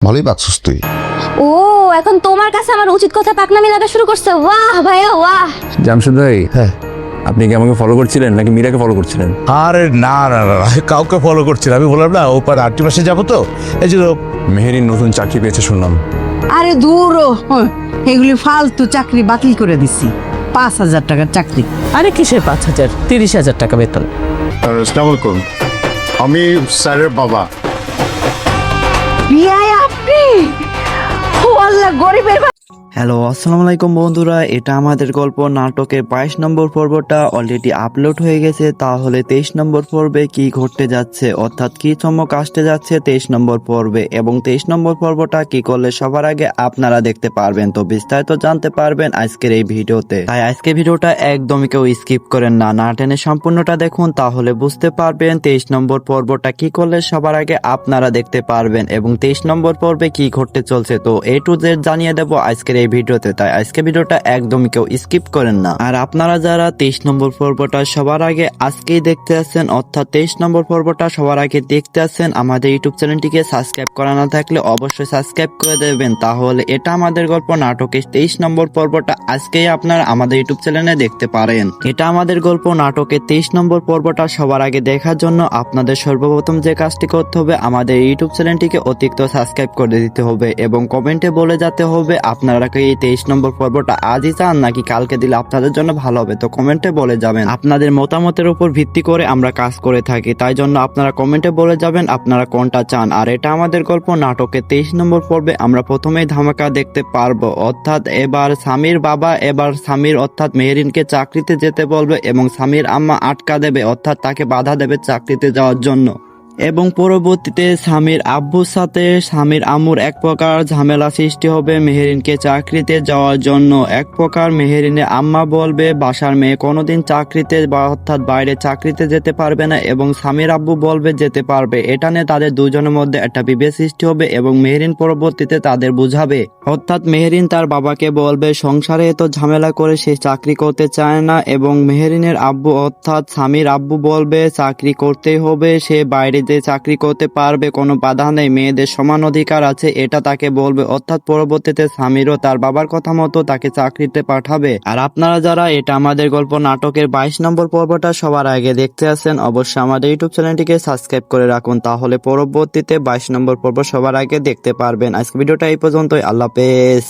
ভালোই বাকসুস তুই। ও এখন তোমার কাছে আমার উচিত কথা পাকনামি লাগা শুরু করছে। বাহ ভাইয়া বাহ। জামশেদ ভাই, হ্যাঁ। আপনি কি আমাকে ফলো করছিলেন নাকি মীরাকে ফলো করছিলেন? আরে না না না, আমি কাউকে ফলো করছি না। আমি বললাম না ওপার আটটি মাসে যাবো তো, এই জন্য। মেহেরিন নতুন চাকরি পেয়েছে শুনলাম। আরে দূর এগুলি ফালতু চাকরি বাতিল করে দিছি। 5,000 টাকার চাকরি। আরে কিসের 5,000, 30,000 টাকা বেতন। আসসালামু আলাইকুম, আমি স্যারের বাবা। বিয়ায় আপনি? ও আল্লাহ, গরিবের হ্যালো, আসসালামু আলাইকুম বন্ধুরা। এটা আমাদের গল্প নাটকের 22 নম্বর পর্বটা অলরেডি আপলোড হয়ে গেছে। তাহলে 23 নম্বর পর্বে কি ঘটতে যাচ্ছে, অর্থাৎ কি চমক আসতে যাচ্ছে 23 নম্বর পর্বে, এবং 23 নম্বর পর্বটা কি করলে সবার আগে আপনারা দেখতে পারবেন, তো বিস্তারিত জানতে পারবেন আজকের এই ভিডিওতে। তাই আজকে ভিডিওটা একদমই কেউ স্কিপ করেন না, না টেনে সম্পূর্ণটা দেখুন, তাহলে বুঝতে পারবেন 23 নম্বর পর্বটা কি করলে সবার আগে আপনারা দেখতে পারবেন এবং 23 নম্বর পর্বে কি ঘটতে চলছে। তো A to Z জানিয়ে দেবো আজকের এই ভিডিওতে, তাই আজকে ভিডিওটা একদমই কেউ স্কিপ করেন না। আর আপনারা যারা 23 নম্বর পর্বটা সবার আগে আজকেই দেখতে আসছেন, অর্থাৎ 23 নম্বর পর্বটা সবার আগে দেখতে আসছেন, আমাদের ইউটিউব চ্যানেলটিকে সাবস্ক্রাইব করা না থাকলে অবশ্যই সাবস্ক্রাইব করে দেবেন। তাহলে এটা আমাদের গল্প নাটকের 23 নম্বর পর্বটা আজকেই আপনারা আমাদের ইউটিউব চ্যানেলে দেখতে পারেন। এটা আমাদের গল্প নাটকের 23 নম্বর পর্বটা সবার আগে দেখার জন্য আপনাদের সর্বপ্রথম যে কাজটি করতে হবে, আমাদের ইউটিউব চ্যানেলটিকে অতিরিক্ত সাবস্ক্রাইব করে দিতে হবে এবং কমেন্টে বলে যেতে হবে আপনারা কি এই 23 নম্বর পর্বটা আজই চান নাকি কালকে দিলে আপনাদের জন্য ভালো হবে। তো কমেন্টে বলে যাবেন, আপনাদের মতামতের উপর ভিত্তি করে আমরা কাজ করে থাকি, তাই জন্য আপনারা কমেন্টে বলে যাবেন আপনারা কোনটা চান। আর এটা আমাদের গল্প নাটকের 23 নম্বর পর্বে আমরা প্রথমেই ধামাকা দেখতে পারবো, অর্থাৎ এবার স্বামীর বাবা এবার স্বামীর অর্থাৎ মেহেরিনকে চাকরিতে যেতে বলবে এবং স্বামীর আম্মা আটকা দেবে, অর্থাৎ তাকে বাধা দেবে চাকরিতে যাওয়ার জন্য। এবং পরবর্তীতে স্বামীর আব্বুর সাথে স্বামীর আম্মুর এক প্রকার ঝামেলা সৃষ্টি হবে মেহেরিনকে চাকরিতে যাওয়ার জন্য। এক প্রকার মেহেরিনের আম্মা বলবে বাসার মেয়ে কোনোদিন চাকরিতে বা অর্থাৎ বাইরে চাকরিতে যেতে পারবে না এবং স্বামীর আব্বু বলবে যেতে পারবে। এটা নিয়ে তাদের দুজনের মধ্যে একটা বিভেদ সৃষ্টি হবে এবং মেহেরিন পরবর্তীতে তাদের বুঝাবে, অর্থাৎ মেহেরিন তার বাবাকে বলবে সংসারে এত ঝামেলা করে সে চাকরি করতে চায় না এবং মেহেরিনের আব্বু অর্থাৎ স্বামীর আব্বু বলবে চাকরি করতেই হবে, সে বাইরে চাকরি করতে পারবে, কোনো বাধা নেই, মেয়েদের সমান অধিকার আছে, এটা তাকে বলবে। অর্থাৎ পরবর্তীতে স্বামীরও তার বাবার কথা মতো তাকে চাকরিতে পাঠাবে। আর আপনারা যারা এটা আমাদের গল্প নাটকের 22 নম্বর পর্বটা সবার আগে দেখতে আসেন, অবশ্যই আমাদের ইউটিউব চ্যানেলটিকে সাবস্ক্রাইব করে রাখুন, তাহলে পরবর্তীতে 22 নম্বর পর্ব সবার আগে দেখতে পারবেন। আজকে ভিডিওটা এই পর্যন্তই, আল্লাহ হাফেজ।